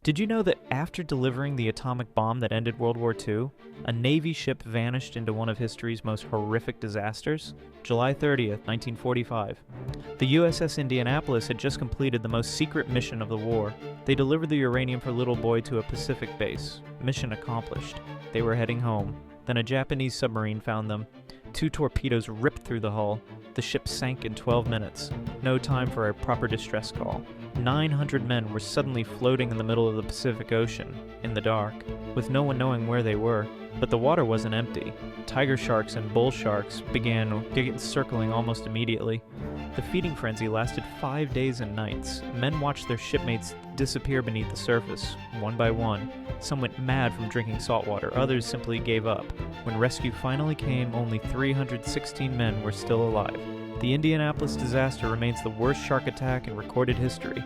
Did you know that after delivering the atomic bomb that ended World War II, a Navy ship vanished into one of history's most horrific disasters? July 30th, 1945. The USS Indianapolis had just completed the most secret mission of the war. They delivered the uranium for Little Boy to a Pacific base. Mission accomplished. They were heading home. Then a Japanese submarine found them. 2 torpedoes ripped through the hull. The ship sank in 12 minutes. No time for a proper distress call. 900 men were suddenly floating in the middle of the Pacific Ocean, in the dark, with no one knowing where they were. But the water wasn't empty. Tiger sharks and bull sharks began circling almost immediately. The feeding frenzy lasted 5 days and nights. Men watched their shipmates disappear beneath the surface, one by one. Some went mad from drinking salt water, others simply gave up. When rescue finally came, only 316 men were still alive. The Indianapolis disaster remains the worst shark attack in recorded history.